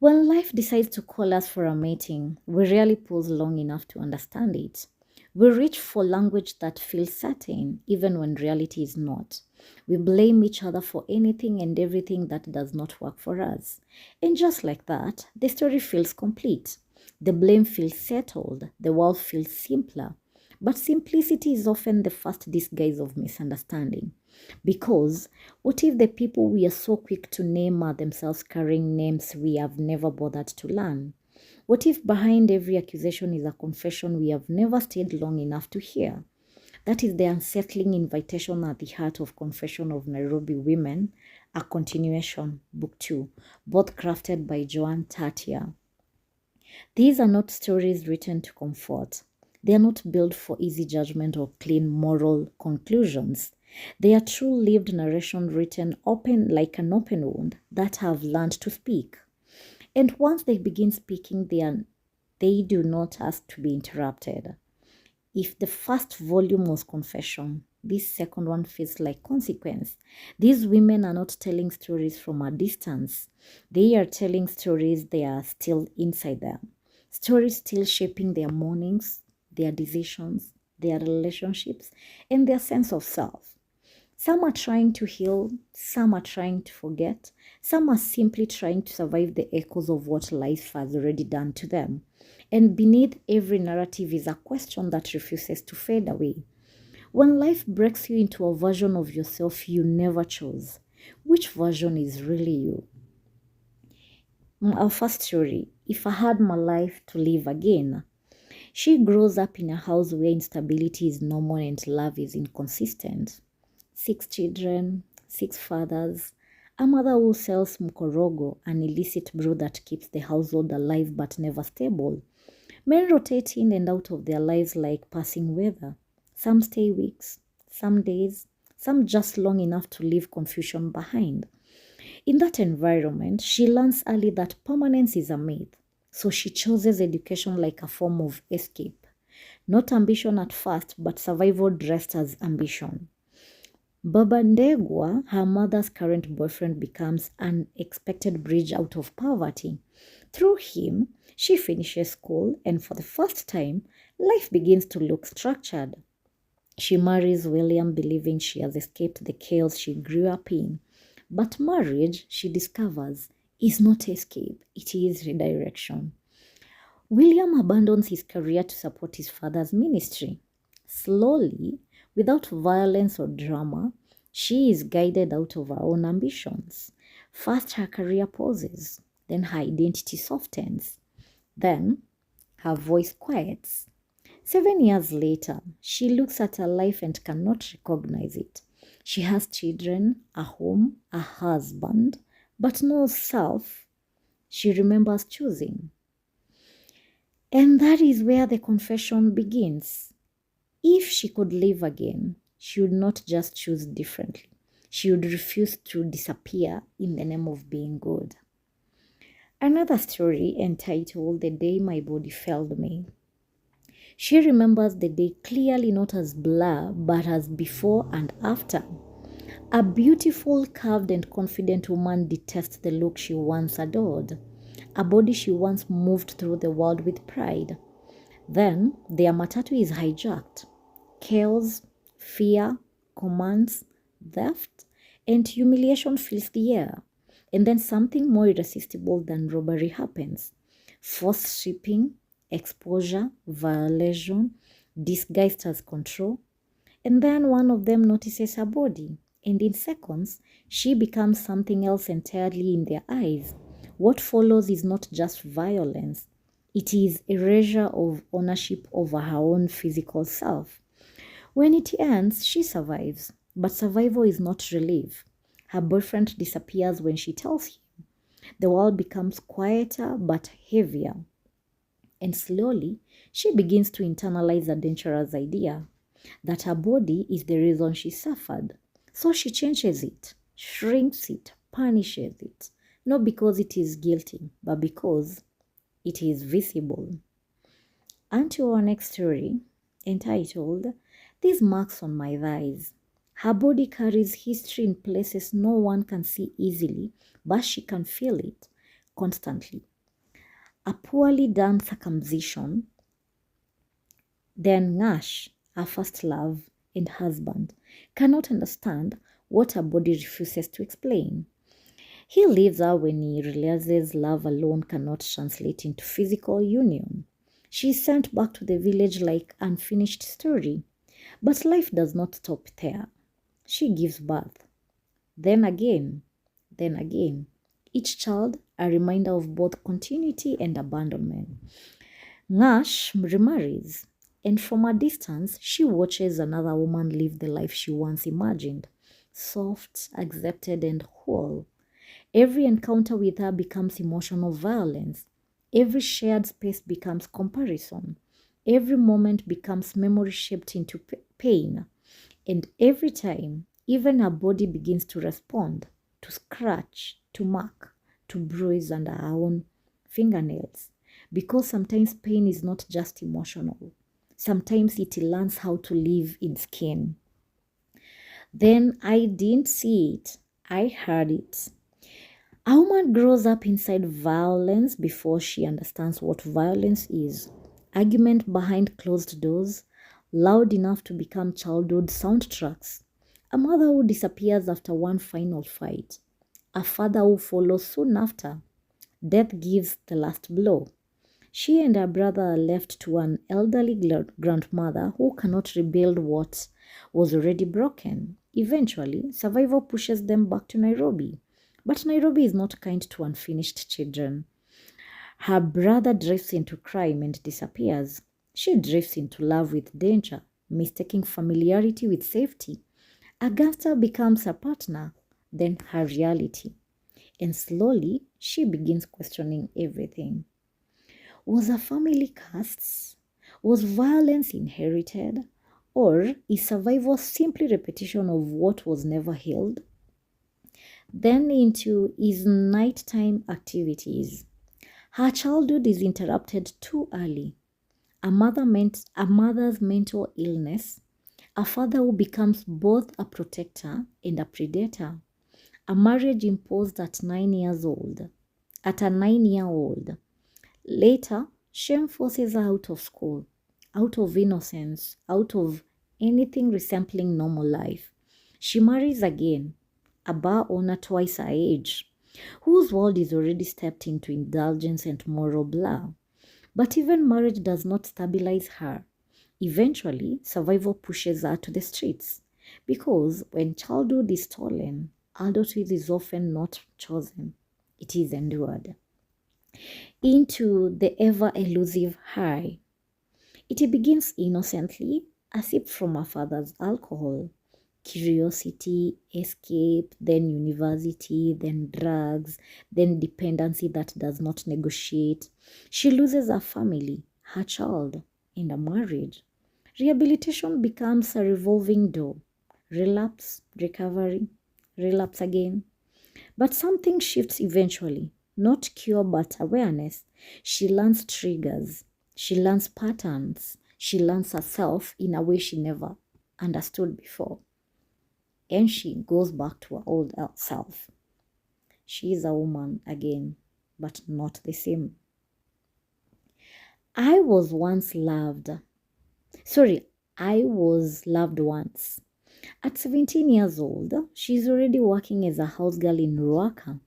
When life decides to call us for a meeting, we rarely pause long enough to understand it. We reach for language that feels certain, even when reality is not. We blame each other for anything and everything that does not work for us. And just like that, the story feels complete. The blame feels settled, the world feels simpler. But simplicity is often the first disguise of misunderstanding. Because what if the people we are so quick to name are themselves carrying names we have never bothered to learn? What if behind every accusation is a confession we have never stayed long enough to hear? That is the unsettling invitation at the heart of Confession of Nairobi Women, a continuation, Book 2, both crafted by Joan Thatiah. These are not stories written to comfort. They are not built for easy judgment or clean moral conclusions. They are true lived narration written open like an open wound that have learned to speak. And once they begin speaking, they do not ask to be interrupted. If the first volume was confession, this second one feels like consequence. These women are not telling stories from a distance. They are telling stories they are still inside them. Stories still shaping their mornings, their decisions, their relationships, and their sense of self. Some are trying to heal, some are trying to forget, some are simply trying to survive the echoes of what life has already done to them. And beneath every narrative is a question that refuses to fade away. When life breaks you into a version of yourself you never chose, which version is really you? Our first story, If I Had My Life to Live Again. She grows up in a house where instability is normal and love is inconsistent. 6 children, 6 fathers, a mother who sells mkorogo, an illicit brew that keeps the household alive but never stable. Men rotate in and out of their lives like passing weather. Some stay weeks, some days, some just long enough to leave confusion behind. In that environment, she learns early that permanence is a myth, so she chooses education like a form of escape. Not ambition at first, but survival dressed as ambition. Baba Ndegwa, her mother's current boyfriend, becomes an unexpected bridge out of poverty. Through him, she finishes school, and for the first time, life begins to look structured. She marries William, believing she has escaped the chaos she grew up in. But marriage, she discovers, is not escape, it is redirection. William abandons his career to support his father's ministry. Slowly, without violence or drama, she is guided out of her own ambitions. First, her career pauses, then her identity softens, then her voice quiets. 7 years later, she looks at her life and cannot recognize it. She has children, a home, a husband, but no self she remembers choosing. And that is where the confession begins. If she could live again, she would not just choose differently. She would refuse to disappear in the name of being good. Another story entitled The Day My Body Failed Me. She remembers the day clearly not as blur, but as before and after. A beautiful, curved, and confident woman detests the look she once adored, a body she once moved through the world with pride. Then their matatu is hijacked. Chaos, fear, commands, theft, and humiliation fills the air. And then something more irresistible than robbery happens. Forced shipping, exposure, violation, disguised as control. And then one of them notices her body, and in seconds, she becomes something else entirely in their eyes. What follows is not just violence, it is erasure of ownership over her own physical self. When it ends, she survives, but survival is not relief. Her boyfriend disappears when she tells him. The world becomes quieter but heavier. And slowly, she begins to internalize a dangerous idea that her body is the reason she suffered. So she changes it, shrinks it, punishes it, not because it is guilty, but because it is visible. And to our next story, entitled These Marks on My Thighs. Her body carries history in places no one can see easily, but she can feel it. constantly. A poorly done circumcision, then Nash, her first love and husband, cannot understand what her body refuses to explain. He leaves her when he realizes love alone cannot translate into physical union. She is sent back to the village like unfinished story. But life does not stop there. She gives birth. Then again, then again. Each child a reminder of both continuity and abandonment. Nash remarries, and from a distance, she watches another woman live the life she once imagined, soft, accepted, and whole. Every encounter with her becomes emotional violence. Every shared space becomes comparison. Every moment becomes memory shaped into pain. And every time, even her body begins to respond, to scratch, to mark, to bruise under her own fingernails. Because sometimes pain is not just emotional. Sometimes it learns how to live in skin. Then I didn't see it. I heard it. A woman grows up inside violence before she understands what violence is. Argument behind closed doors, loud enough to become childhood soundtracks. A mother who disappears after one final fight. A father who follows soon after. Death gives the last blow. She and her brother are left to an elderly grandmother who cannot rebuild what was already broken. Eventually, survival pushes them back to Nairobi. But Nairobi is not kind to unfinished children. Her brother drifts into crime and disappears. She drifts into love with danger, mistaking familiarity with safety. A gangster becomes her partner, then her reality. And slowly, she begins questioning everything. Was her family cursed? Was violence inherited? Or is survival simply repetition of what was never healed? Then into his nighttime activities. Her childhood is interrupted too early. A mother's mental illness, a father who becomes both a protector and a predator, a marriage imposed at 9 years old, at a 9-year old. Later, shame forces her out of school, out of innocence, out of anything resembling normal life. She marries again, a bar owner twice her age, whose world is already stepped into indulgence and moral blur. But even marriage does not stabilize her. Eventually, survival pushes her to the streets. Because when childhood is stolen, adulthood is often not chosen, it is endured. Into the ever elusive high. It begins innocently, a sip from her father's alcohol. Curiosity, escape, then university, then drugs, then dependency that does not negotiate. She loses her family, her child, and a marriage. Rehabilitation becomes a revolving door. Relapse, recovery, relapse again. But something shifts eventually. Not cure, but awareness. She learns triggers. She learns patterns. She learns herself in a way she never understood before. And she goes back to her old self. She is a woman again, but not the same. I was loved once. At 17 years old, she's already working as a house girl in Ruaka.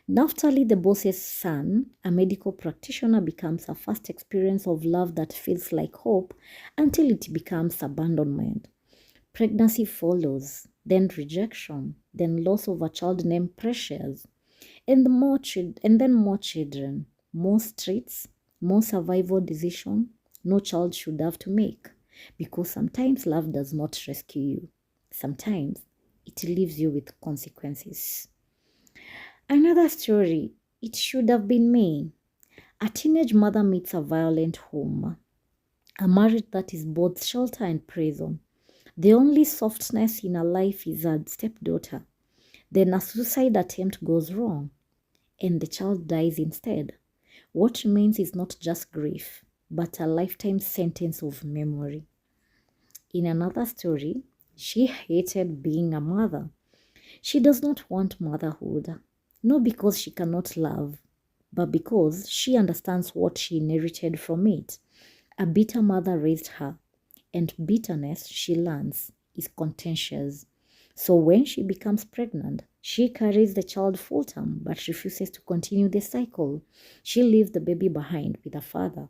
Naftali, the boss's son, a medical practitioner, becomes her first experience of love that feels like hope until it becomes abandonment. Pregnancy follows, then rejection, then loss of a child named Precious, and then more children, more streets, more survival decision no child should have to make. Because sometimes love does not rescue you. Sometimes it leaves you with consequences. Another story, it should have been me. A teenage mother meets a violent home. A marriage that is both shelter and prison. The only softness in her life is her stepdaughter. Then a suicide attempt goes wrong, and the child dies instead. What remains is not just grief, but a lifetime sentence of memory. In another story, she hated being a mother. She does not want motherhood, not because she cannot love, but because she understands what she inherited from it. A bitter mother raised her, and bitterness, she learns, is contentious. So when she becomes pregnant, she carries the child full term but refuses to continue the cycle. She leaves the baby behind with her father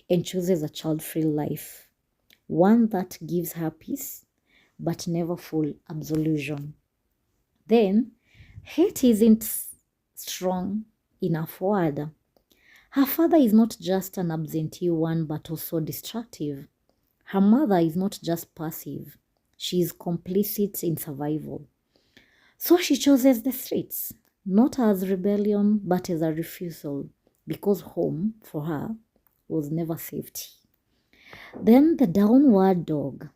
and chooses a child-free life, one that gives her peace but never full absolution. Then, hate isn't strong enough word. Her father is not just an absentee one but also destructive. Her mother is not just passive, she is complicit in survival. So she chooses the streets, not as rebellion but as a refusal, because home for her was never safety. Then the downward dog.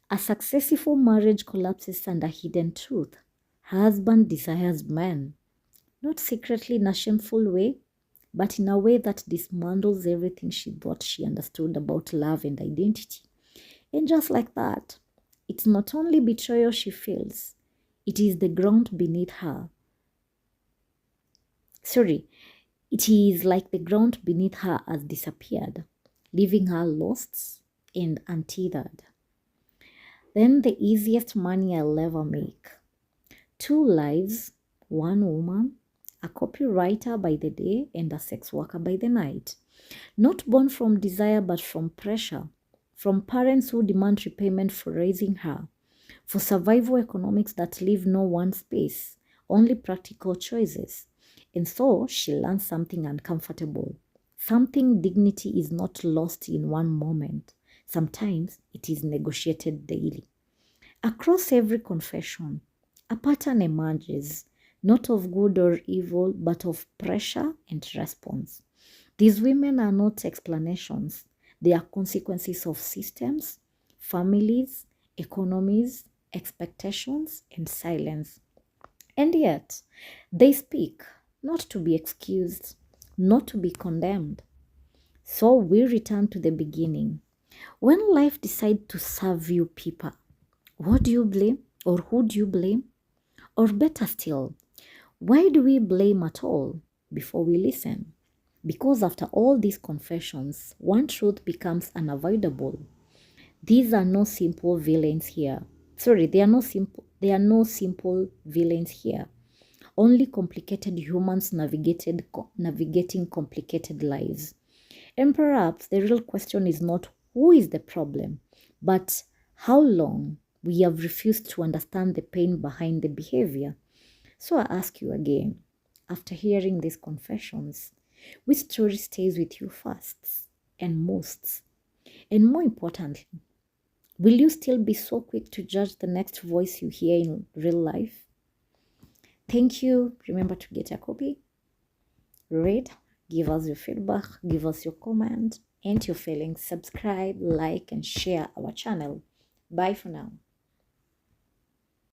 A successful marriage collapses under hidden truth. Her husband desires men, not secretly in a shameful way, but in a way that dismantles everything she thought she understood about love and identity. And just like that, it's not only betrayal she feels, it is the ground beneath her. It is like the ground beneath her has disappeared, leaving her lost and untethered. Then the easiest money I'll ever make. 2 lives, 1 woman, a copywriter by the day and a sex worker by the night. Not born from desire but from pressure, from parents who demand repayment for raising her, for survival economics that leave no one space, only practical choices. And so she learns something uncomfortable. Something dignity is not lost in one moment. Sometimes it is negotiated daily. Across every confession, a pattern emerges, not of good or evil, but of pressure and response. These women are not explanations. They are consequences of systems, families, economies, expectations, and silence. And yet, they speak, not to be excused, not to be condemned. So we return to the beginning. When life decides to serve you people, what do you blame? Or who do you blame? Or better still, why do we blame at all before we listen? Because after all these confessions, one truth becomes unavoidable. These are no simple villains here. They are no simple villains here. Only complicated humans navigating complicated lives. And perhaps the real question is not who is the problem, but how long we have refused to understand the pain behind the behavior. So I ask you again, after hearing these confessions, which story stays with you first and most? And more importantly, will you still be so quick to judge the next voice you hear in real life? Thank you. Remember to get a copy, read, give us your feedback, give us your comment and your feelings. Subscribe, like, and share our channel. Bye for now.